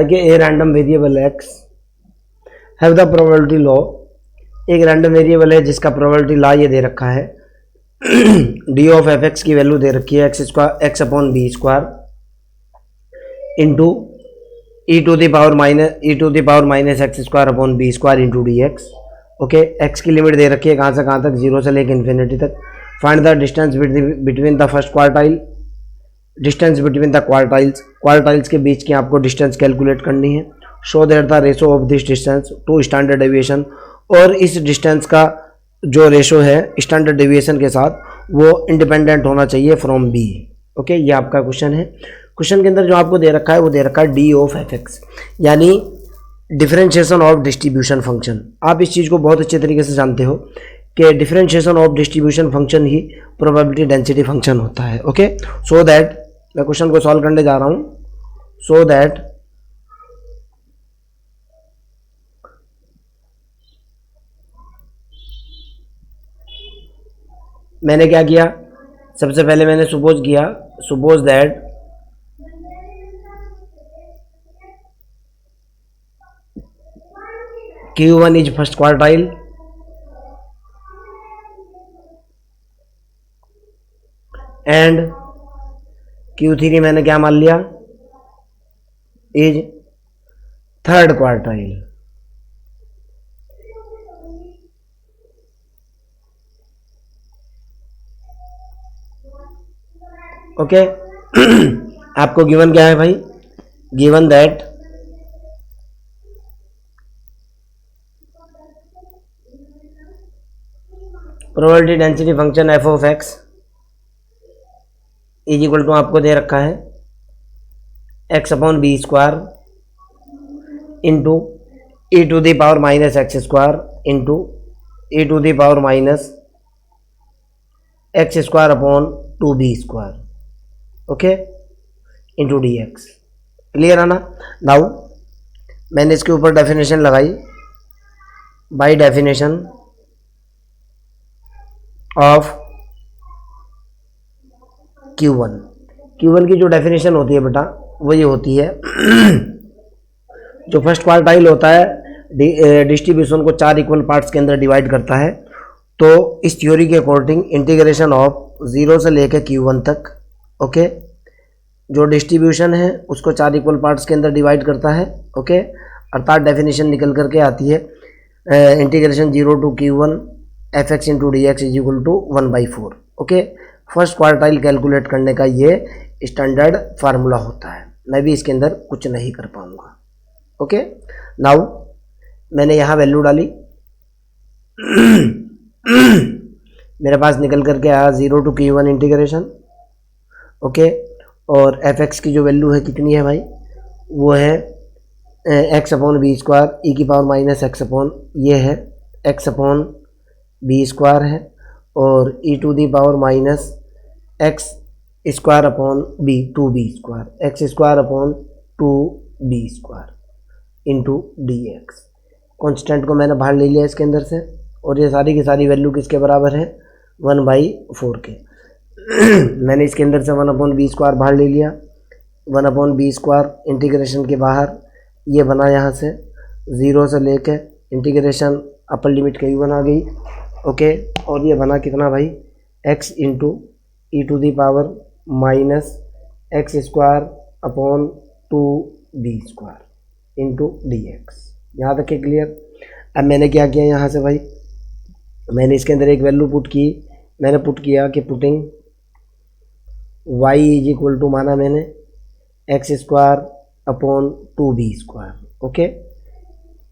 कि a random variable x have the probability law, एक random variable है जिसका प्रोबेबिलिटी लॉ ये दे रखा है डी ऑफ एफ एक्स की वैल्यू दे रखी है x upon b square into e to the power minus x square upon b square into D x. Okay, x की लिमिट दे रखी है कहाँ से कहाँ तक, जीरो से लेकर इन्फिनिटी तक। Find the distance between the first quartile, distance between the quartiles के बीच की आपको डिस्टेंस कैलकुलेट करनी है। Show that the ratio of this distance to standard deviation, और इस डिस्टेंस का जो रेशो है स्टैंडर्ड डेविएशन के साथ वो इंडिपेंडेंट होना चाहिए फ्रॉम बी। ओके, ये आपका क्वेश्चन है। क्वेश्चन के अंदर जो आपको दे रखा है वो दे रखा है डी ऑफ एफ एक्स, यानी डिफरेंशिएशन ऑफ डिस्ट्रीब्यूशन फंक्शन। आप इस चीज़ को बहुत अच्छे तरीके से जानते हो कि differentiation of distribution function he probability density function होता है। ओके, सो दैट मैं क्वेश्चन को सॉल्व करने जा रहा हूं। सो दैट मैंने क्या किया, सबसे पहले मैंने suppose that Q1 is first quartile and Q3 मैंने क्या मान लिया, इज थर्ड क्वार्टाइल। ओके, आपको गिवन क्या है भाई, given that probability density function f of x is equal to आपको दे रखा है x upon b square into e to the power minus x square into e to the power minus x square upon two B square. Okay, into D x. Clear है ना। Now मैंने इसके ऊपर definition लगाई, by definition of Q1 की जो definition होती है बेटा वो ये होती है जो फर्स्ट क्वार्टाइल होता है डिस्ट्रीब्यूशन को 4 इक्वल पार्ट्स के अंदर डिवाइड करता है। तो इस थ्योरी के अकॉर्डिंग इंटीग्रेशन ऑफ 0 से लेकर Q1 तक, ओके, जो डिस्ट्रीब्यूशन है उसको 4 इक्वल पार्ट्स के अंदर डिवाइड करता है। ओके, अर्थात डेफिनेशन निकल करके आती है integration 0 to Q1 f x into D x is equal to 1/4। Okay, first quartile calculate करने का ये स्टैंडर्ड फार्मूला होता है। मैं भी इसके अंदर कुछ नहीं कर पाऊंगा। ओके, नाउ मैंने यहाँ वैल्यू डाली मेरे पास निकल करके आया 0 टू Q1 इंटीग्रेशन। ओके, और एफ एक्स की जो वैल्यू है कितनी है भाई, वो है एक्स अपॉन बी स्क्वायर ई की पावर माइनस एक्स अपॉन, ये है एक्स अपॉन बी स्क्वायर है, और E to the power minus x square upon B, two B square, X square upon two B square into D X. Constant को मैंने बाहर ले लिया इसके अंदर से, और ये सारी की सारी वैल्यू किसके बराबर है, 1/4 के मैंने इसके अंदर से 1/b स्क्वायर बाहर ले लिया, 1/b स्क्वायर इंटीग्रेशन के बाहर ये बना यहाँ से 0 से लेके इंटीग्रेशन अपर लिमिट कहीं बना गई। ओके, और ये बना कितना भाई, x into e to the power minus x square upon 2b square into D x. यहाँ तक के क्लियर। अब मैंने क्या किया यहाँ से भाई, मैंने इसके अंदर एक वैल्यू पुट की, मैंने पुट किया कि putting y is equal to माना मैंने x square upon 2b square. Okay,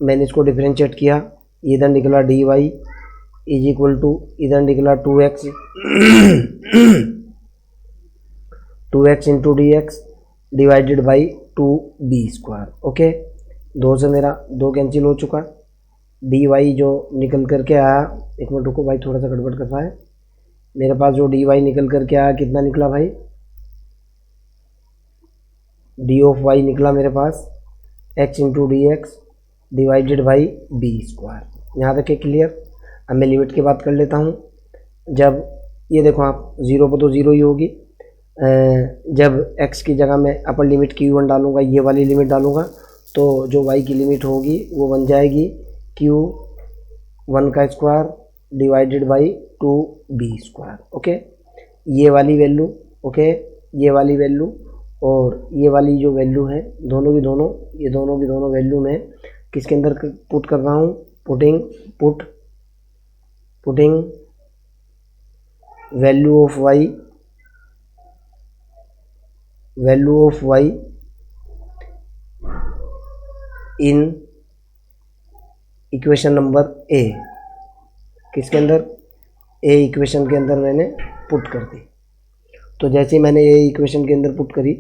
मैंने इसको डिफरेंशिएट किया, इधर निकला dy इज इक्वल टू, इधर निकला 2x into D x divided by 2b square. Okay, 2 से मेरा 2 कैंसिल हो चुका, dy जो निकल करके आया, एक मिनट रुको भाई थोड़ा सा गड़बड़ कर रहा है, मेरे पास जो dy निकल करके आया कितना निकला भाई, d ऑफ y निकला मेरे पास x into D x divided by b square. यहाँ तक क्लियर। अब मैं लिमिट की बात कर लेता हूँ। जब ये देखो आप 0 पर तो 0 ही होगी, जब x की जगह मैं अपर लिमिट Q1 डालूंगा, ये वाली लिमिट डालूंगा, तो जो y की लिमिट होगी वो बन जाएगी Q1 का square divided by 2b square. Okay, ये वाली वैल्यू, ओके, ये वाली वैल्यू और ये वाली जो वैल्यू है, दोनों की दोनों, ये दोनों की दोनों वैल्यू में किसके अंदर पुट कर रहा हूँ, putting value of y in equation number A, किसके अंदर, ए इक्वेशन के अंदर मैंने पुट कर दी। तो जैसे ही मैंने ए इक्वेशन के अंदर पुट करी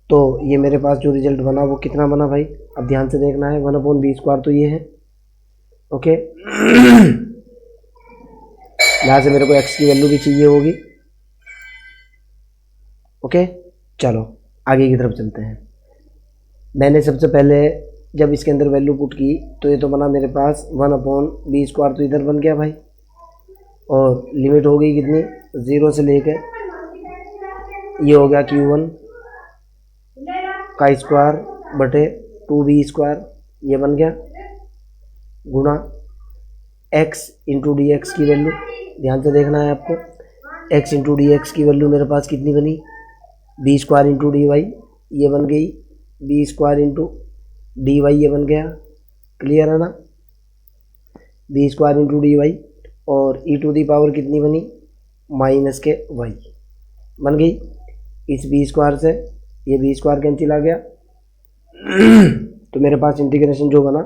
तो ये मेरे पास जो रिजल्ट बना वो कितना बना भाई, अब ध्यान से देखना है, 1/b स्क्वायर तो ये है। ओके, यहाँ से मेरे को x की वैल्यू भी चाहिए होगी। ओके, चलो आगे की तरफ चलते हैं। मैंने सबसे पहले जब इसके अंदर वैल्यू पुट की तो ये तो बना मेरे पास 1/b स्क्वायर, तो इधर बन गया भाई, और लिमिट हो गई कितनी, 0 से लेकर ये हो गया Q1 का स्क्वायर बटे 2b स्क्वायर, ये बन गया, गुणा x इंटू डी एक्स की वैल्यू, ध्यान से देखना है आपको, x इंटू डी एक्स की वैल्यू मेरे पास कितनी बनी, b square into d y, ये बन गई b square into d y, ये बन गया, क्लियर है ना, b square into d y, और e टू दी पावर कितनी बनी, माइनस के y बन गई। इस b स्क्वायर से ये b स्क्वायर कैंसिल आ गया तो मेरे पास इंटीग्रेशन जो बना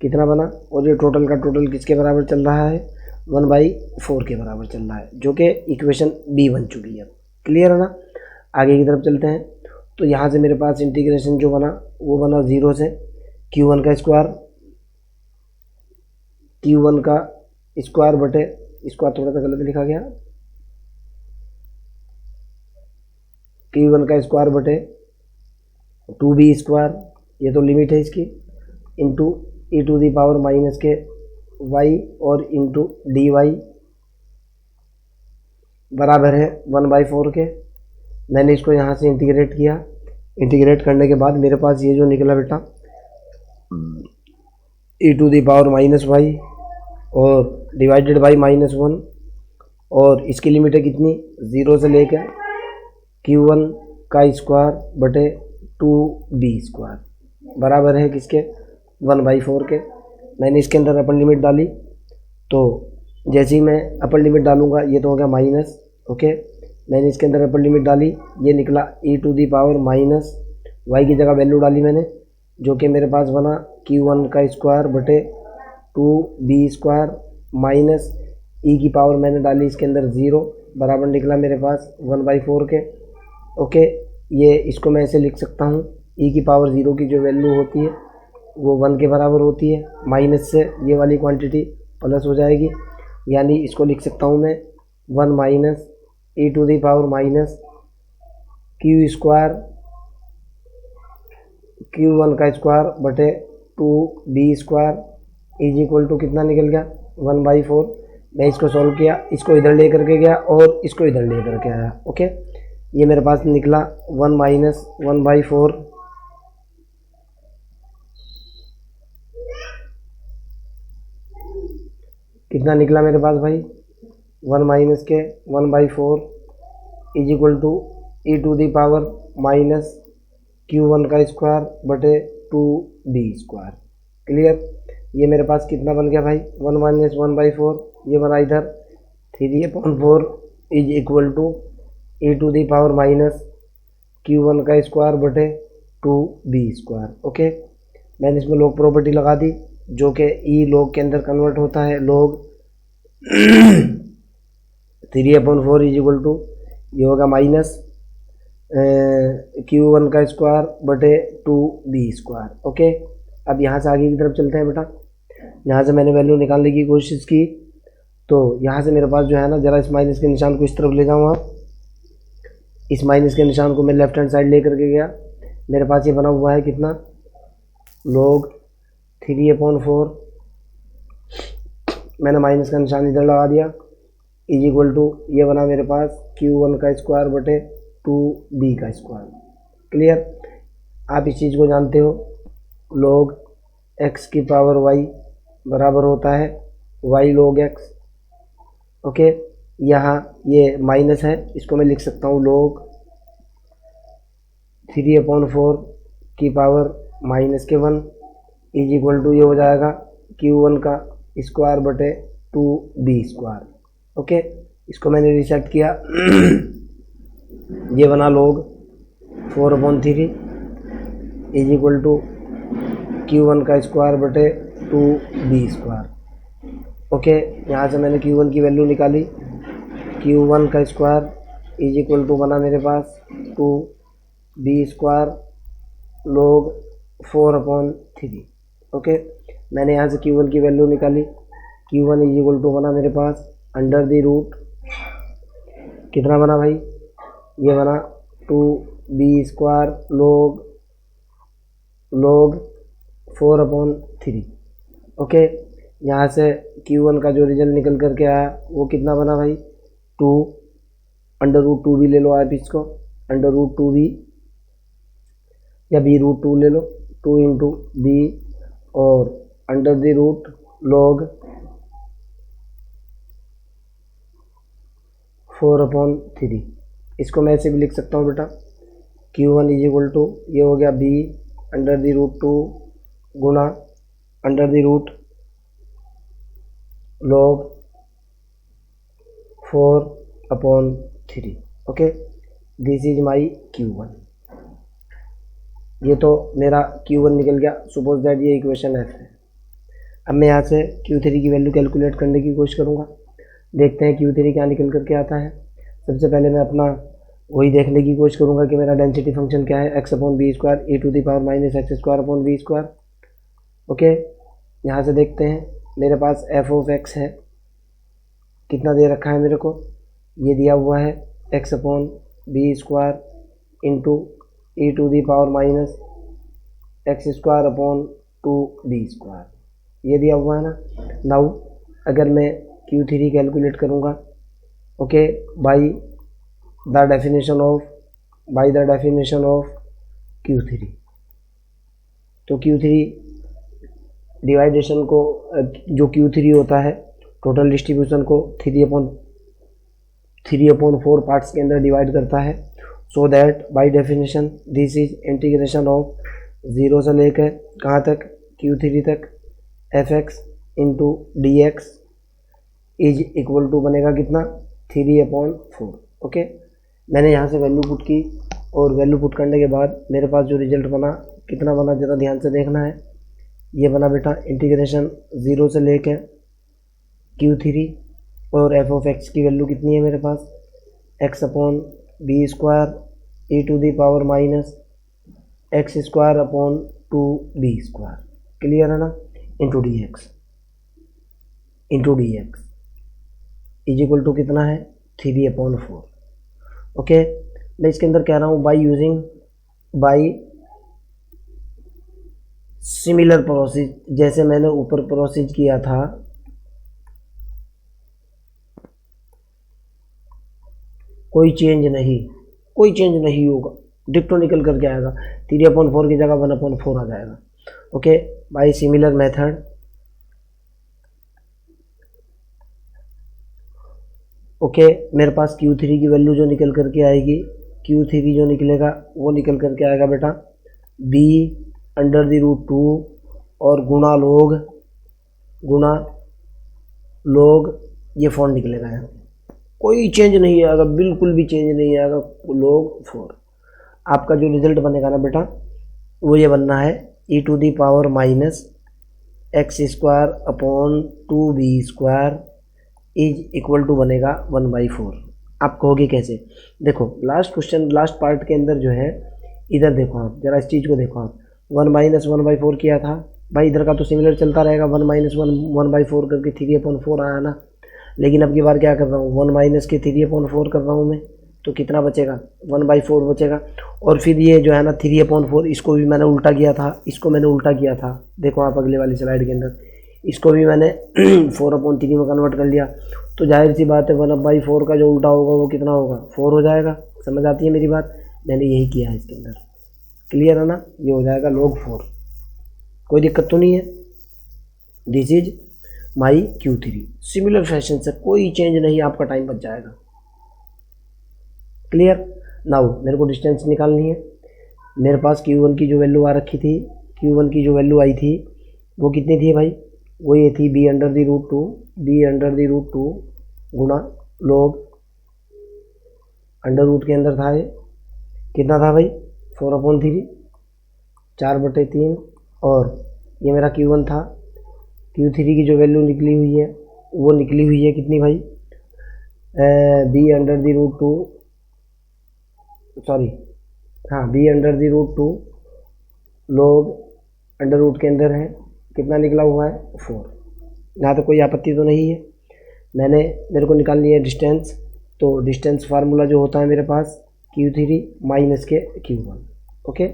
कितना बना, और ये टोटल का टोटल किसके बराबर चल रहा है, 1/4 के बराबर चल रहा है, जो कि इक्वेशन बी बन चुकी है। क्लियर है ना, आगे की तरफ चलते हैं। तो यहाँ से मेरे पास इंटीग्रेशन जो बना वो बना 0 से Q1 का स्क्वायर बटे, स्क्वायर थोड़ा सा गलत लिखा गया, Q1 का स्क्वायर बटे 2b स्क्वायर, ये तो लिमिट है इसकी, into e to the power minus के y और इंटू डी वाई बराबर है 1/4 के। मैंने इसको यहाँ से इंटीग्रेट किया, इंटीग्रेट करने के बाद मेरे पास ये जो निकला बेटा e to the power minus y और डिवाइडेड बाई -1, और इसकी लिमिट है कितनी, 0 से लेकर Q1 का स्क्वायर बटे 2b स्क्वायर बराबर है किसके, 1/4 के। मैंने इसके अंदर अपर लिमिट डाली, तो जैसे ही मैं अपर लिमिट डालूंगा ये तो हो गया माइनस। ओके, मैंने इसके अंदर अपर लिमिट डाली, ये निकला e to the power minus y की जगह वैल्यू डाली मैंने, जो कि मेरे पास बना Q1 का स्क्वायर बटे 2b स्क्वायर माइनस e की पावर मैंने डाली इसके अंदर 0 बराबर निकला मेरे पास 1/4 के। ओके, ये इसको मैं ऐसे लिख सकता हूँ, e की पावर 0 की जो वैल्यू होती है वो 1 के बराबर होती है, माइनस से ये वाली क्वांटिटी प्लस हो जाएगी, यानी इसको लिख सकता हूँ मैं 1 minus e to the power minus Q square Q1 का स्क्वायर बटे 2b square is equal to कितना निकल गया, 1/4। मैं इसको सॉल्व किया, इसको इधर ले करके गया और इसको इधर ले करके आया। ओके, ये मेरे पास निकला 1 माइनस 1/4 कितना निकला मेरे पास भाई, 1 माइनस के 1/4 is equal to e to the power minus Q1 का स्क्वायर बटे 2b स्क्वायर। क्लियर, ये मेरे पास कितना बन गया भाई, 1 माइनस 1/4, ये बना इधर 3/4 is equal to e to the power minus Q1 का स्क्वायर बटे 2b स्क्वायर। ओके, मैंने इसमें लॉग प्रॉपर्टी लगा दी, जो कि ई लॉग के अंदर कन्वर्ट होता है, लॉग 3/4 इज इक्वल टू ये होगा माइनस Q1 का स्क्वायर बटे 2b स्क्वायर। ओके, अब यहाँ से आगे की तरफ चलते हैं बेटा। यहाँ से मैंने वैल्यू निकालने की कोशिश की, तो यहाँ से मेरे पास जो है ना, ज़रा इस माइनस के निशान को इस तरफ ले जाऊँ आप, इस माइनस के निशान को मैं लेफ्ट हैंड साइड ले करके गया, मेरे पास ये बना हुआ है कितना, log 3/4, मैंने माइनस का निशान इधर लगा दिया, इज इक्वल टू ये बना मेरे पास Q1 का स्क्वायर बटे 2b का स्क्वायर। क्लियर, आप इस चीज़ को जानते हो। log x की पावर y बराबर होता है y log x। ओके, यहाँ ये माइनस है, इसको मैं लिख सकता हूँ log 3/4 की पावर -1 इज इक्वल टू ये हो जाएगा Q1 का स्क्वायर बटे 2b स्क्वायर। ओके, इसको मैंने रीसेट किया ये बना log 4/3 is equal to Q1 का स्क्वायर बटे 2b स्क्वायर। ओके, यहाँ से मैंने Q1 की वैल्यू निकाली, Q1 का स्क्वायर इज इक्वल टू बना मेरे पास 2b स्क्वायर log 4/3। ओके, मैंने यहाँ से Q1 की वैल्यू निकाली, Q1 इज इक्वल टू बना मेरे पास अंडर द रूट कितना बना भाई, ये बना 2b स्क्वायर log 4/3। ओके, यहाँ से Q1 का जो रिजल्ट निकल करके आया वो कितना बना भाई, 2 अंडर रूट 2b ले लो आप इसको, अंडर रूट 2b या b√2 ले लो, 2 इंटू b और अंडर द रूट log 4/3। इसको मैं ऐसे भी लिख सकता हूँ बेटा, Q1 इज इक्वल टू ये हो गया b अंडर द रूट 2 गुना under the root log 4/3। Okay, this is my Q1। ये तो मेरा Q1 निकल गया, सपोज दैट ये इक्वेशन F है। अब मैं यहाँ से Q3 की वैल्यू कैलकुलेट करने की कोशिश करूँगा, देखते हैं Q3 क्या निकल करके आता है। सबसे पहले मैं अपना वही देखने की कोशिश करूँगा कि मेरा डेंसिटी फंक्शन क्या है, x/b² e⁻⁻x² ओके, यहाँ से देखते हैं मेरे पास f(x) है, कितना दे रखा है मेरे को, ये दिया हुआ है x/b² इंटू e⁻x²/2b², ये दिया हुआ है ना। नाउ अगर मैं Q3 कैलकुलेट करूँगा, okay, by the definition of Q3, तो Q3 डिवाइडेशन को जो Q3 होता है टोटल डिस्ट्रीब्यूशन को 3/4 पार्ट्स के अंदर डिवाइड करता है, so that by definition this is integration of 0 से लेकर कहाँ तक, Q3 तक fx into dx is equal to बनेगा कितना, 3/4। ओके, मैंने यहाँ से वैल्यू पुट की और वैल्यू पुट करने के बाद मेरे पास जो रिजल्ट बना कितना बना, ज़रा ध्यान से देखना है। ये बना बेटा इंटीग्रेशन 0 से लेकर Q3 और f(x) की वैल्यू कितनी है मेरे पास, x/b² e⁻x²/2b², क्लियर है ना, into dx is equal to कितना है, 3/4। ओके, मैं इसके अंदर कह रहा हूँ बाई सिमिलर प्रोसेस, जैसे मैंने ऊपर प्रोसेस किया था, कोई चेंज नहीं होगा, डिक्टो निकल करके आएगा, 3/4 की जगह 1/4 आ जाएगा। Okay, by similar method okay, मेरे पास Q3 की वैल्यू जो निकल करके आएगी, Q3 जो निकलेगा वो निकल करके आएगा बेटा b अंडर द रूट 2 और गुना log ये 4 निकलेगा। यहाँ कोई चेंज नहीं आएगा, बिल्कुल भी चेंज नहीं आएगा, log 4। आपका जो रिजल्ट बनेगा ना बेटा वो ये बनना है e⁻x²/2b² इज इक्वल टू बनेगा 1/4। आप कहोगे कैसे, देखो लास्ट पार्ट के अंदर जो है, इधर देखो आप जरा इस चीज़ को देखो आप, 1 - 1/4 किया था भाई, इधर का तो सिमिलर चलता रहेगा, 1 - 1/4 करके 3/4 आया ना। लेकिन अब की बार क्या कर रहा हूँ, 1 माइनस के 3/4 कर रहा हूँ मैं, तो कितना बचेगा, 1/4 बचेगा। और फिर ये जो है ना 3/4 इसको भी मैंने उल्टा किया था, देखो आप अगले वाली स्लाइड के अंदर, इसको भी मैंने 4/3 में कन्वर्ट कर लिया, तो जाहिर सी बात है 1/4 का जो उल्टा होगा वो कितना होगा, 4 हो जाएगा। समझ आती है मेरी बात, मैंने यही किया है इसके अंदर, क्लियर है ना, ये हो जाएगा log 4। कोई दिक्कत तो नहीं है। This is my Q3। Similar fashion से कोई चेंज नहीं, आपका टाइम बच जाएगा। क्लियर। नाउ मेरे को डिस्टेंस निकालनी है। मेरे पास Q1 की जो वैल्यू आ रखी थी, Q1 की जो वैल्यू आई थी वो कितनी थी भाई, वो ये थी b/√2, b/√2 गुणा log अंडर रूट के अंदर था ये कितना था भाई 4/3, 4/3। और ये मेरा Q1 था। Q3 की जो वैल्यू निकली हुई है वो निकली हुई है कितनी भाई, b/√2 सॉरी हाँ b/√2 log अंडर रूट के अंदर है कितना निकला हुआ है 4। यहाँ तो कोई आपत्ति तो नहीं है। मेरे को निकालनी है डिस्टेंस, तो डिस्टेंस फार्मूला जो होता है मेरे पास Q3 माइनस के Q1। Okay,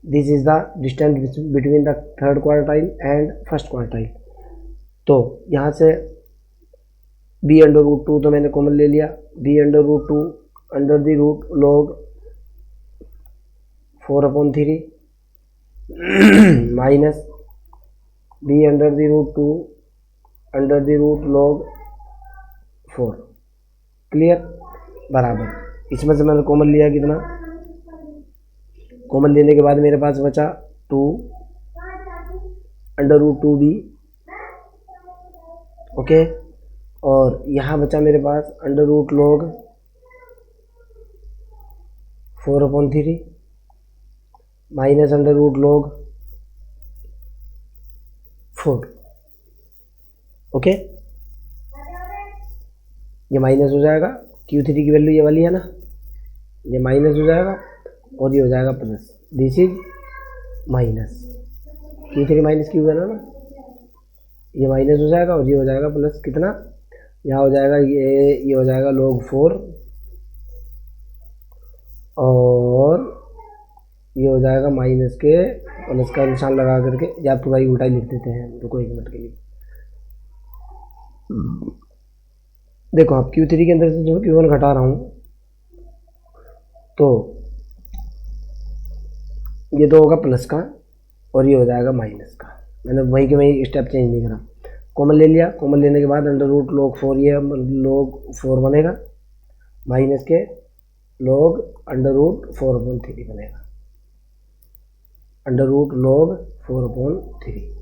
this is the distance between the third quartile and first quartile. तो यहाँ से b/√2 तो मैंने कॉमन ले लिया, b/√2 under the root log 4/3 minus b/√2 under the root log 4। Clear, बराबर। इसमें से मैंने कॉमन लिया कितना, कॉमन लेने के बाद मेरे पास बचा 2 √2b। ओके, और यहाँ बचा मेरे पास under root log 4/3 minus under root log 4। Okay, ये माइनस हो जाएगा, Q3 की वैल्यू ये वाली है ना, ये माइनस हो जाएगा और ये हो जाएगा plus. This is minus Q3 minus Q है ना, ये माइनस हो जाएगा और ये हो जाएगा प्लस। कितना यहाँ हो जाएगा, ये हो जाएगा log 4 और ये हो जाएगा माइनस के प्लस का निशान लगा करके, या पूरा ही उल्टा ही लिख देते हैं। रुको एक मिनट के लिए, देखो आप Q3 के अंदर से जो Q1 घटा रहा हूँ तो ये तो होगा प्लस का और ये हो जाएगा माइनस का। मैंने वहीं के वहीं स्टेप चेंज नहीं करा, कॉमन ले लिया। कॉमन लेने के बाद अंडर रूट log 4, ये log 4 बनेगा माइनस के log अंडर रूट 4/3 बनेगा, अंडर रूट log 4/3।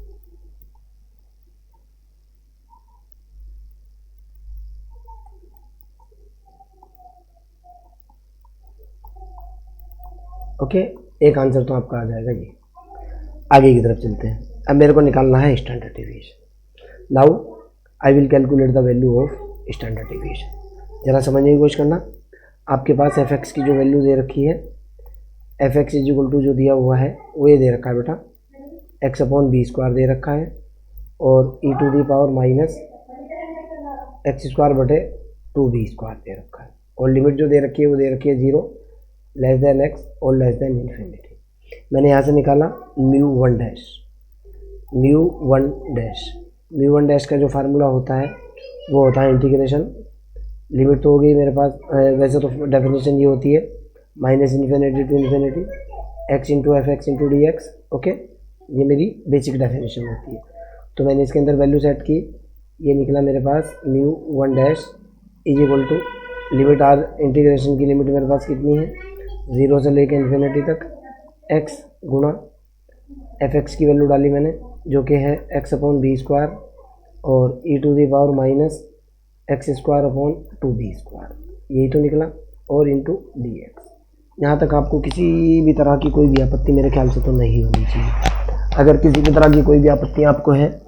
ओके, एक आंसर तो आपका आ जाएगा ये। आगे की तरफ चलते हैं। अब मेरे को निकालना है standard deviation. Now I will calculate the value of standard deviation. ज़रा समझने की कोशिश करना। आपके पास fx की जो वैल्यू दे रखी है, fx = जो दिया हुआ है वो ये दे रखा है बेटा, x/b² दे रखा है और e⁻⁻ x²/2b² दे रखा है। और लिमिट जो दे रखी है वो दे रखी है 0 < x और ∞। मैंने यहाँ से निकाला μ1 डैश। μ1 डैश का जो फार्मूला होता है वो होता है इंटीग्रेशन, लिमिट तो हो गई मेरे पास, वैसे तो डेफिनेशन ये होती है -∞ to ∞ x × f(x) × dx। Okay, ये मेरी बेसिक डेफिनेशन होती है। तो मैंने इसके अंदर वैल्यू सेट की, ये निकला मेरे पास μ1 डैश = लिमिट आर, इंटीग्रेशन की लिमिट मेरे पास कितनी है 0 से लेकर इन्फिनिटी तक, x गुणा fx की वैल्यू डाली मैंने जो कि है x/b² और e⁻⁻ x²/2b², यही तो निकला, और इंटू dx। यहाँ तक आपको किसी भी तरह की कोई भी आपत्ति मेरे ख्याल से तो नहीं होनी चाहिए। अगर किसी भी तरह की कोई भी आपत्ति आपको है,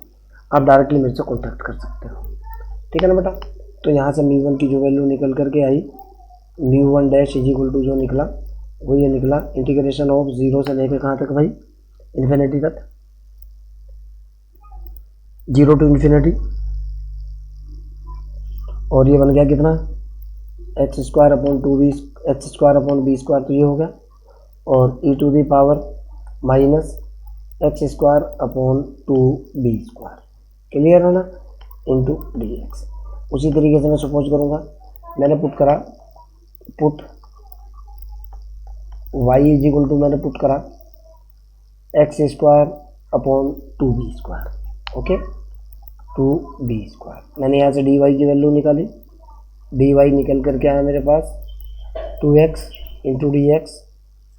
आप डायरेक्टली मेरे से कॉन्टैक्ट कर सकते हो, ठीक है ना बेटा। तो यहाँ से μ1 की जो वैल्यू निकल करके आई, μ1 डैश = जो निकला वो ये निकला, इंटीग्रेशन ऑफ 0 से लेकर कहाँ तक भाई, इन्फिनिटी तक, 0 to ∞। और ये बन गया कितना, x²/2b, x²/b², तो ये हो गया, और e⁻⁻ x²/2b², क्लियर है ना, इंटू dx। उसी तरीके से मैं सपोज करूँगा, मैंने पुट करा, पुट y = मैंने पुट करा x² upon 2b²। Okay, 2b²। मैंने यहाँ से dy की वैल्यू निकाली, dy निकल करके आया मेरे पास 2x into D x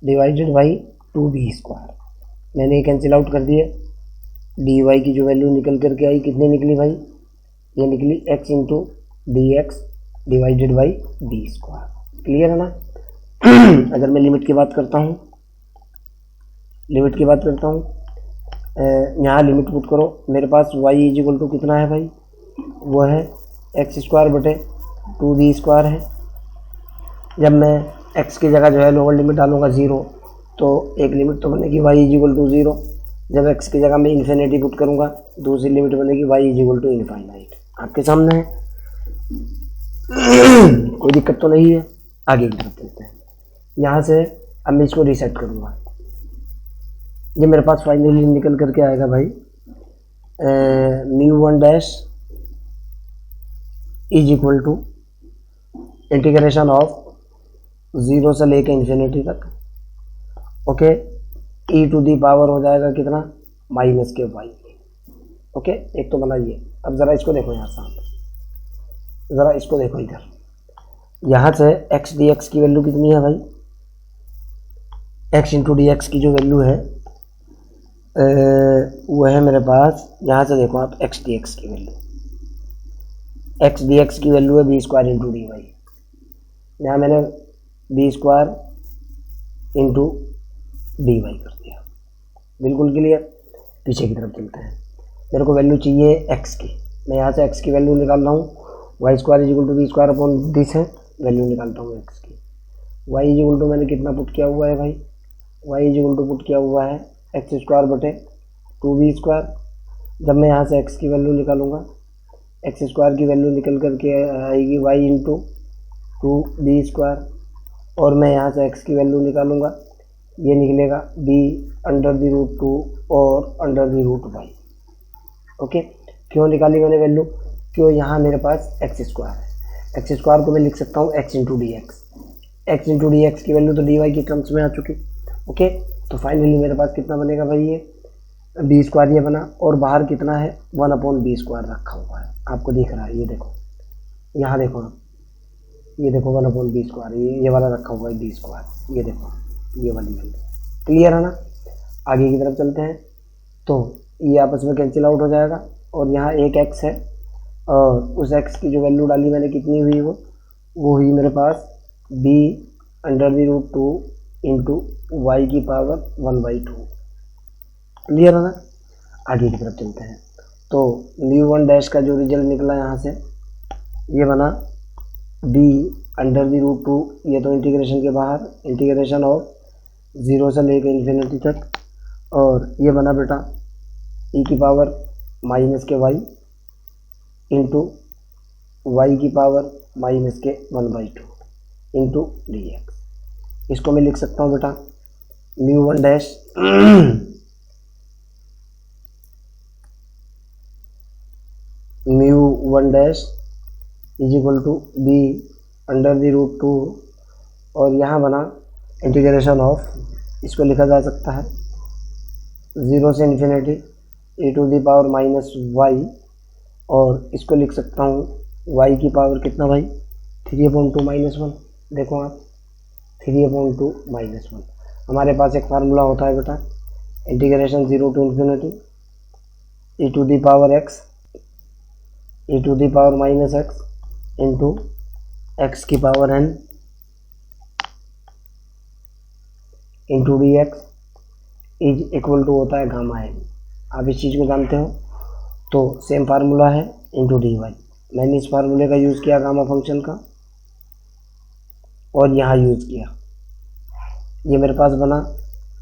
divided by 2b²। मैंने ये कैंसिल आउट कर दिए, dy की जो वैल्यू निकल करके आई कितनी निकली भाई, ये निकली x into D x divided by b²। Clear है ना। अगर मैं लिमिट की बात करता हूँ, यहाँ लिमिट पुट करो, मेरे पास y इज इक्वल टू कितना है भाई, वो है x² बटे 2b² है। जब मैं x की जगह जो है लोअर लिमिट डालूंगा 0, तो एक लिमिट तो बनेगी y इज इक्वल टू 0। जब x की जगह मैं इन्फिनिटी पुट करूंगा, दूसरी लिमिट बनेगी y is equal to infinite. आपके सामने है, कोई दिक्कत तो नहीं है। आगे की तरफ चलते हैं। यहाँ से अब मैं इसको रीसेट करूँगा, ये मेरे पास फाइनली निकल करके आएगा भाई μ1 is equal to integration of 0 से लेके इन्फिनिटी तक। Okay, e to the power हो जाएगा कितना, -y। ओके, एक तो बना ये। अब ज़रा इसको देखो, यहाँ साथ ज़रा इसको देखो इधर, यहाँ से x dx की वैल्यू कितनी है भाई, x इंटू डी एक्स की जो वैल्यू है वो है मेरे पास, यहाँ से देखो आप x dx की वैल्यू, x dx की वैल्यू है b² इंटू dy। यहाँ मैंने b² इंटू dy कर दिया। बिल्कुल क्लियर। पीछे की तरफ चलते हैं। मेरे को वैल्यू चाहिए x की, मैं यहाँ से x की वैल्यू निकाल रहा हूँ, y² is equal to b² upon this है, वैल्यू निकालता हूँ x की। y इज इक्वल टू मैंने कितना पुट किया हुआ है भाई, y is equal to put किया हुआ है x² बटे 2b²। जब मैं यहाँ से x की वैल्यू निकालूंगा, x² की वैल्यू निकल करके आएगी y इंटू 2b², और मैं यहाँ से x की वैल्यू निकालूंगा, ये निकलेगा b √2 और √y। ओके, क्यों निकाली मैंने वैल्यू, क्यों, यहाँ मेरे पास x² है, x² को मैं लिख सकता हूँ x इंटू डी एक्स की वैल्यू तो dy की टर्म्स में आ चुकी। ओके, तो फाइनली मेरे पास कितना बनेगा भाई, ये b² ये बना, और बाहर कितना है 1/b² रखा हुआ है, आपको दिख रहा है, ये देखो, यहाँ देखो आप, ये देखो 1/b², ये वाला रखा हुआ है b², ये देखो ये वाली वैल्यू। क्लियर है ना। आगे की तरफ चलते हैं, तो ये आपस में कैंसिल आउट हो जाएगा, और यहाँ एक x है, और उस x की जो वैल्यू डाली मैंने कितनी हुई, वो हुई मेरे पास b √2 इंटू y की पावर 1/2। क्लियर है ना। आगे की तरफ चलते हैं, तो μ1 का जो रिजल्ट निकला यहाँ से, ये बना b √2, ये तो इंटीग्रेशन के बाहर, इंटीग्रेशन ऑफ 0 से लेकर इन्फिनिटी तक, और ये बना बेटा e की पावर -y इंटू y की पावर -1/2 इंटू डी एक्स। इसको मैं लिख सकता हूँ बेटा μ1 μ1 इज इक्वल टू b √2, और यहाँ बना इंटीग्रेशन ऑफ, इसको लिखा जा सकता है 0 से infinity e to the power -y, और इसको लिख सकता हूँ y की पावर कितना भाई 3/2 -1। देखो आप 3/2 -1। हमारे पास एक फार्मूला होता है बेटा, integration 0 to infinity e to the power x -x into x की पावर n into D x is equal to होता है गामा n। आप इस चीज़ को जानते हो, तो सेम फार्मूला है इंटू डी वाई। मैंने इस फार्मूले का यूज़ किया गामा फंक्शन का, और यहाँ यूज़ किया, ये मेरे पास बना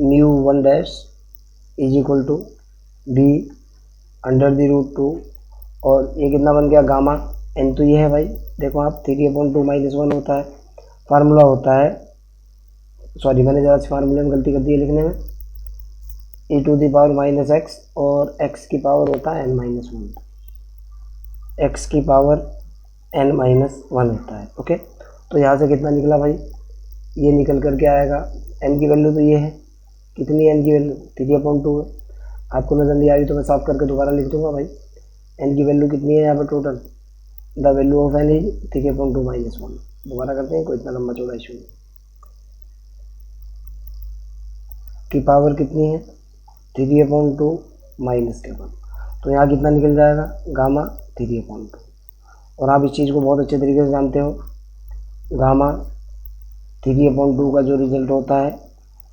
μ1 इज इक्वल टू b √2, और ये कितना बन गया गामा n, तो ये है भाई, देखो आप 3/2 -1 होता है, फार्मूला होता है, सॉरी मैंने ज़रा फार्मूले में गलती कर दी है लिखने में, e to the power -x, और x की पावर होता है n-1, x की पावर n-1 होता है। ओके, तो यहाँ से कितना निकला भाई, ये निकल करके आएगा, n की वैल्यू तो ये है, कितनी n की वैल्यू 3/2 है। आपको नजर नहीं आ रही तो मैं साफ करके दोबारा लिख दूंगा भाई। एन की वैल्यू कितनी है यहाँ पर total, the value of n is 3 minus 1। दोबारा करते हैं, कोई इतना लंबा चौड़ा इशू नहीं। की पावर कितनी है 3/2 माइनस 7, तो यहाँ कितना निकल जाएगा गामा 3/2। और आप इस चीज़ को बहुत अच्छे तरीके से जानते हो, गामा 3/2 का जो रिजल्ट होता है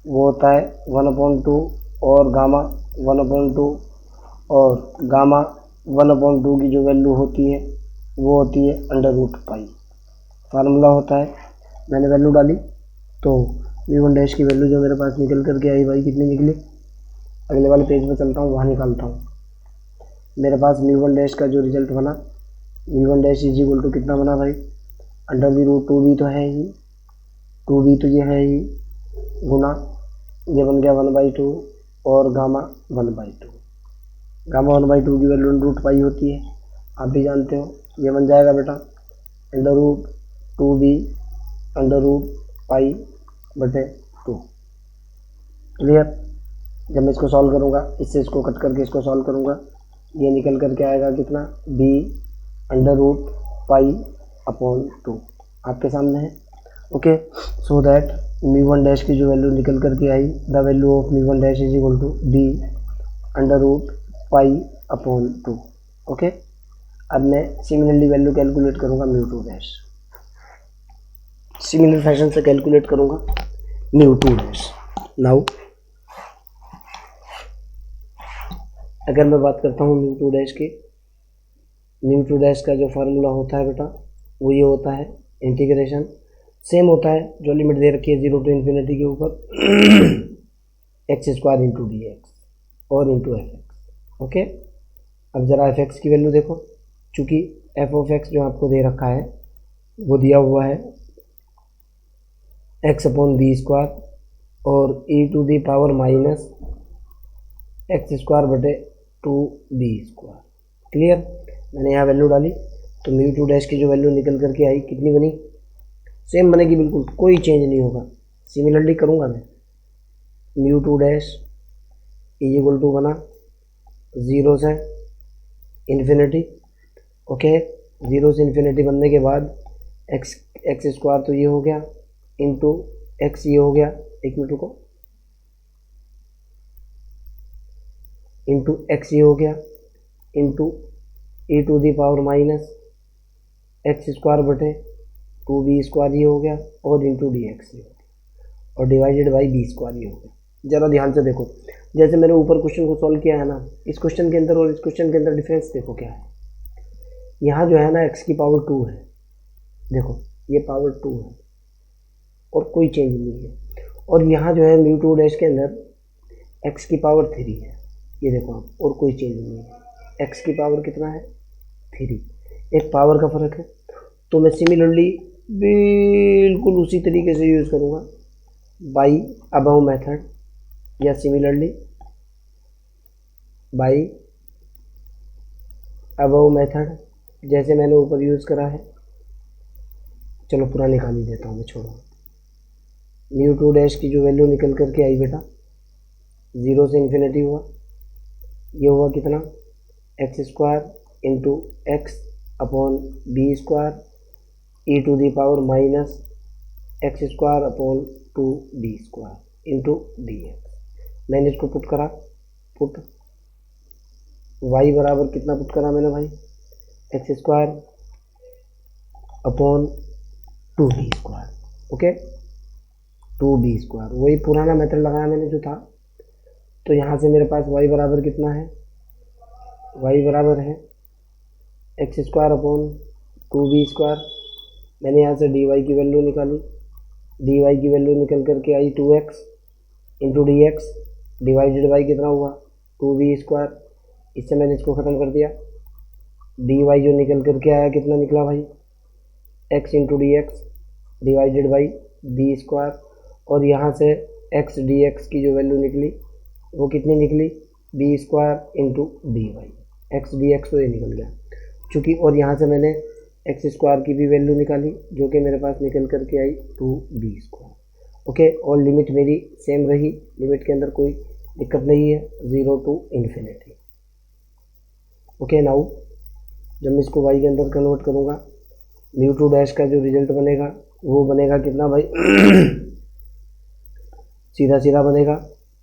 वो होता है 1/2, और गामा 1/2, और गामा 1/2 की जो वैल्यू होती है वो होती है √π। फार्मूला होता है, मैंने वैल्यू डाली तो v1 डैश की वैल्यू जो मेरे पास निकल करके आई भाई कितनी निकली। अगले वाले पेज पर चलता हूँ, वहाँ निकालता हूँ। मेरे पास v1 डैश का जो रिजल्ट बना, v1 dash is equal to कितना बना भाई, √2b तो है ही, 2b तो ये है ही, गुना ये बन गया 1/2, और गामा 1/2। गामा 1/2 की वैल्यू √π होती है, आप भी जानते हो। ये बन जाएगा बेटा √2b √π/2। क्लियर। जब मैं इसको सॉल्व करूँगा, इससे इसको कट करके इसको सॉल्व करूँगा, ये निकल करके आएगा कितना, b √π/2 आपके सामने है। Okay, so that v1 dash की जो वैल्यू निकल करके आई, the value of v1 dash is equal to b √π/2। Okay, अब मैं सिमिलरली वैल्यू कैलकुलेट करूँगा μ2 डैश, सिमिलर फैशन से कैलकुलेट करूँगा μ2 डैश। नाउ अगर मैं बात करता हूँ μ2 डैश की, μ2 डैश का जो फार्मूला होता है बेटा वो ये होता है, इंटीग्रेशन सेम होता है, जो लिमिट दे रखी है 0 to ∞ के ऊपर x² इंटू dx और इंटू fx। ओके, अब ज़रा fx की वैल्यू देखो, चूँकि f(x) जो आपको दे रखा है वो दिया हुआ है x/b² और e⁻⁻(x²/2b²। क्लियर। मैंने यहाँ वैल्यू डाली तो μ2 डैश की जो वैल्यू निकल करके आई कितनी बनी, सेम बनेगी, बिल्कुल कोई चेंज नहीं होगा। सिमिलरली करूँगा मैं, μ2 डैश इज इक्वल टू बना 0 से इन्फिनिटी। ओके, 0 से इन्फिनिटी बनने के बाद x² तो ये हो गया, इंटू x ये हो गया, एक मिनट को, इंटू x ये हो गया, इंटू e⁻(x²/2b² ये हो गया, और इंटू dx ये हो गया, और डिवाइडेड बाई b² ये हो गया। ज़रा ध्यान से देखो, जैसे मैंने ऊपर क्वेश्चन को सॉल्व किया है ना, इस क्वेश्चन के अंदर और इस क्वेश्चन के अंदर डिफरेंस देखो क्या है। यहाँ जो है ना x की पावर 2 है, देखो ये पावर 2 है और कोई चेंज नहीं है, और यहाँ जो है μ2 डैश के अंदर x की पावर 3 है, ये देखो आप, और कोई चेंज नहीं है। x की पावर कितना है 3, एक पावर का फ़र्क है। तो मैं सिमिलरली बिल्कुल उसी तरीके से यूज़ करूँगा बाई अबव मेथड, या सिमिलरली बाई अबव मेथड, जैसे मैंने ऊपर यूज़ करा है। चलो पूरा निकाल ही देता हूँ मैं, छोड़ो। μ2 डैश की जो वैल्यू निकल करके आई बेटा 0 से इन्फिनिटी हुआ, ये हुआ कितना, x² into x/b² e⁻(x²/2b² into dx। मैंने इसको पुट करा, पुट y बराबर कितना पुट करा मैंने भाई, x²/2b²। ओके, 2b², वही पुराना मेथड लगाया मैंने जो था। तो यहाँ से मेरे पास y बराबर कितना है, y बराबर है x²/2b²। मैंने यहाँ से dy की वैल्यू निकाली, dy की वैल्यू निकल करके आई 2x into dx divided by कितना हुआ 2b²। इससे मैंने इसको ख़त्म कर दिया, dy जो निकल करके आया कितना निकला भाई, x into dx divided by b², और यहाँ से x dx की जो वैल्यू निकली वो कितनी निकली, b² into dy। x dx तो ये निकल गया चूँकि, और यहाँ से मैंने x² की भी वैल्यू निकाली जो कि मेरे पास निकल करके आई 2b²। ओके, और लिमिट मेरी सेम रही, लिमिट के अंदर कोई दिक्कत नहीं है, 0 to इन्फिनिटी। ओके, नाउ जब मैं इसको y के अंदर कन्वर्ट करूँगा, म्यू टू डैश का जो रिजल्ट बनेगा वो बनेगा कितना भाई सीधा सीधा बनेगा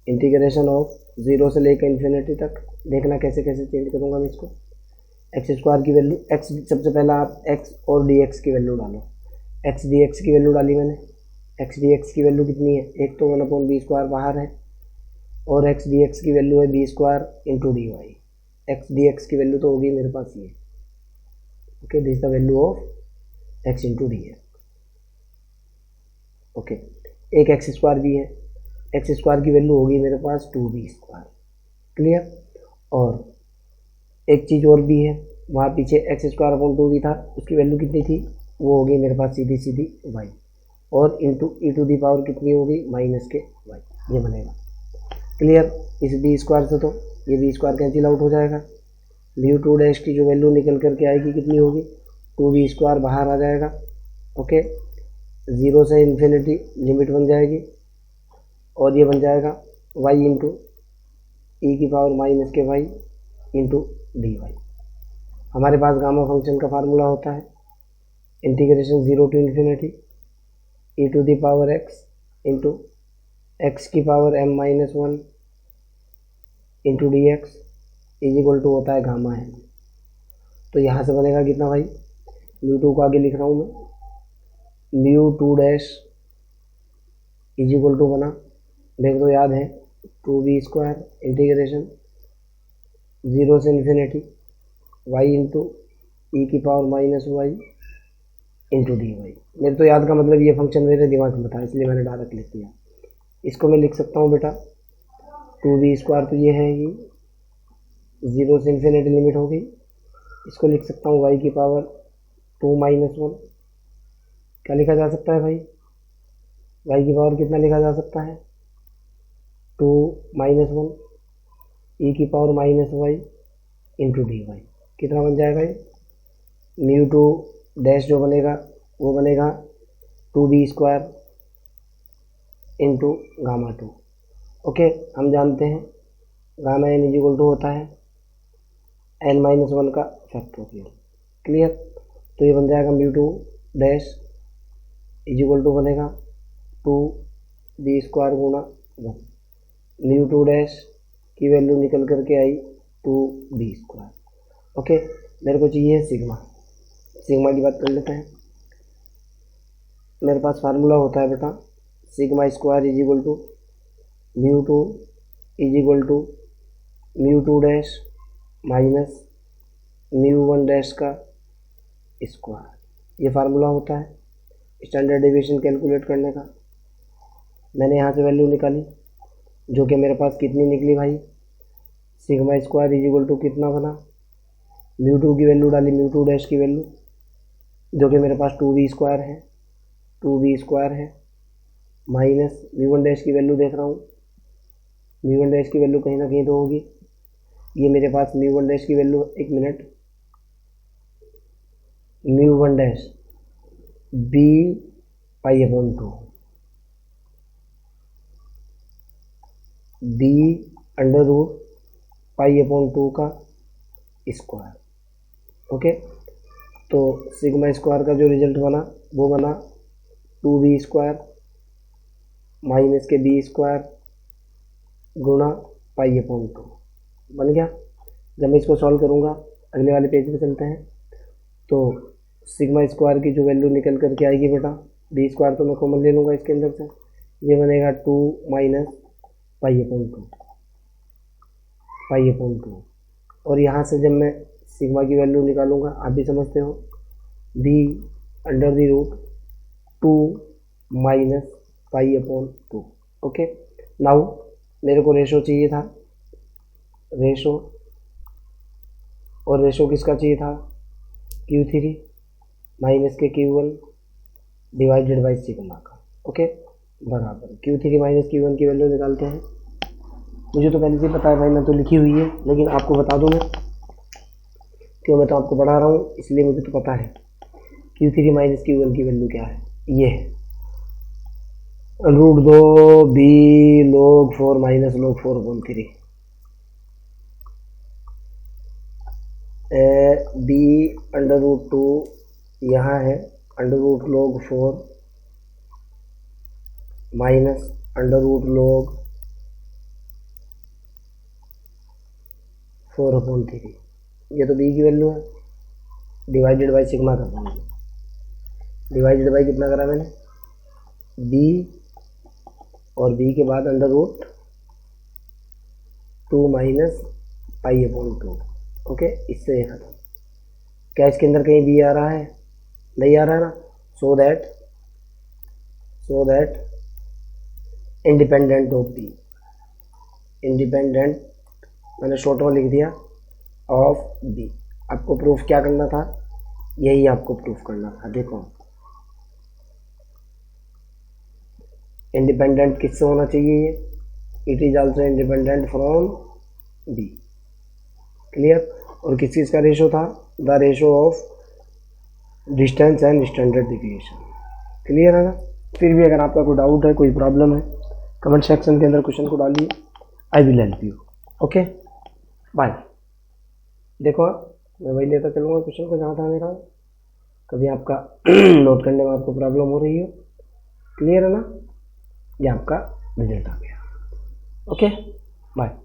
इंटीग्रेशन ऑफ 0 से लेकर इन्फिनिटी तक। देखना कैसे कैसे चेंज करूँगा मैं इसको। एक्स स्क्वायर की वैल्यू, एक्स सबसे पहला आप एक्स और डी एक्स की वैल्यू डालो। एक्स डी एक्स की वैल्यू डाली मैंने। एक्स डी एक्स की वैल्यू कितनी है, एक तो 1/b² बाहर है और एक्स डी एक्स की वैल्यू है b² into d y. X d x की वैल्यू तो होगी मेरे पास ये। Okay, this the value of x into D x. Okay, एक एक्स स्क्वायर भी है, एक्स स्क्वायर की वैल्यू होगी मेरे पास 2b²। क्लियर। और एक चीज़ और भी है, वहाँ पीछे x² भी था, उसकी वैल्यू कितनी थी, वो होगी मेरे पास सीधी सीधी y और into e to the power कितनी होगी -y, ये बनेगा। क्लियर। इस b² से तो ये b² कैंसिल आउट हो जाएगा। म्यू टू डैश की जो वैल्यू निकल करके आएगी कितनी होगी, 2b² बाहर आ जाएगा। ओके, 0 से इन्फिनिटी लिमिट बन जाएगी और ये बन जाएगा y into e⁻⁻y into d y. हमारे पास गामा फंक्शन का फार्मूला होता है integration 0 to infinity e⁻x into x⁻m−1 into D x is equal to होता है गामा है। तो यहाँ से बनेगा कितना भाई, म्यू टू को आगे लिख रहा हूँ मैं, mu two dash is equal to बना, देख तो याद है 2b² इंटीग्रेशन 0 से infinity y into e⁻⁻y into d y. मेरे तो याद का मतलब ये फंक्शन मेरे दिमाग में था, इसलिए मैंने डायरेक्ट लिख दिया। इसको मैं लिख सकता हूँ बेटा 2b² तो ये है ही, 0 से इन्फिनिटी लिमिट हो गई। इसको लिख सकता हूँ y की पावर 2-1। क्या लिखा जा सकता है भाई, y की पावर कितना लिखा जा सकता है, 2-1 e⁻⁻y इंटू डी वाई। कितना बन जाएगा ये, म्यू टू डैश जो बनेगा वो बनेगा 2b² इंटू गामा 2। ओके, हम जानते हैं gamma n is equal to होता है n-1 का फैक्टोरियल। क्लियर। तो ये बन जाएगा mu two dash is equal to बनेगा 2b² गुणा 1। म्यू टू डैश की वैल्यू निकल करके आई 2b²। ओके, मेरे को चाहिए सिग्मा। सिग्मा की बात कर लेते हैं। मेरे पास फार्मूला होता है बेटा σ² is equal to mu two is equal to mu two dash minus mu 1 dash का स्क्वायर। ये फार्मूला होता है स्टैंडर्ड डेविएशन कैलकुलेट करने का। मैंने यहाँ से वैल्यू निकाली जो कि मेरे पास कितनी निकली भाई, σ² इज इक्वल टू कितना बना, म्यू टू की वैल्यू डाली, म्यू टू डैश की वैल्यू जो कि मेरे पास 2b² है, 2b² है माइनस म्यू 1 डैश की वैल्यू देख रहा हूँ, म्यू 1 डैश की वैल्यू कहीं ना कहीं तो होगी। ये मेरे पास म्यू 1 डैश की वैल्यू, एक minute, mu 1 dash b/2 b√π/2 का स्क्वायर। ओके, तो σ² का जो रिजल्ट बना वो बना 2b² माइनस के b² गुणा π/2 बन गया। जब मैं इसको सॉल्व करूँगा, अगले वाले पेज पे चलते हैं, तो σ² की जो वैल्यू निकल करके आएगी बेटा, b² तो मैं कॉमन ले लूँगा इसके अंदर से, ये बनेगा 2 माइनस π/2। और यहाँ से जब मैं सिग्मा की वैल्यू निकालूंगा, आप भी समझते हो, b√2 माइनस π/2। ओके, नाउ मेरे को रेशो चाहिए था, रेशो, और रेशो किसका चाहिए था, Q3 माइनस के Q1 डिवाइडेड बाई सिग्मा का। ओके, बराबर Q3 माइनस Q1 की वैल्यू निकालते हैं। मुझे तो पहले से पता है भाई, मैं तो लिखी हुई है, लेकिन आपको बता दूँ मैं, क्यों, मैं तो आपको पढ़ा रहा हूँ इसलिए मुझे तो पता है Q3 माइनस Q1 की वैल्यू क्या है। ये है रूट 2 बी log 4 माइनस log 4/3 बी अंडर रूट 2 यहाँ है अंडर रूट log 4 माइनस अंडर रूट log 4/3। ये तो बी की वैल्यू है, डिवाइडेड बाई सिग्मा कर दूँगा। डिवाइडेड बाई कितना करा मैंने, बी और बी के बाद अंडर रूट 2 माइनस पाई/2। ओके, इससे ये खत्म। क्या इसके अंदर कहीं बी आ रहा है? नहीं आ रहा है ना। So that independent of b, independent मैंने शॉर्ट में लिख दिया ऑफ बी। आपको प्रूफ क्या करना था? यही आपको प्रूफ करना था। देखो, इंडिपेंडेंट किससे होना चाहिए? ये it is also independent from b. Clear? और किस चीज़ का रेशो था? The ratio of distance and standard deviation. Clear है ना? फिर भी अगर आपका कोई डाउट है, कोई प्रॉब्लम है, कमेंट सेक्शन के अंदर क्वेश्चन को डालिए, I will help you. Okay, bye. देखो, मैं वही लेता चलूँगा क्वेश्चन को जहाँ था मेरा। कभी आपका नोट करने में आपको प्रॉब्लम हो रही हो, क्लियर है ना? ये आपका रिजल्ट आ गया। Okay, bye.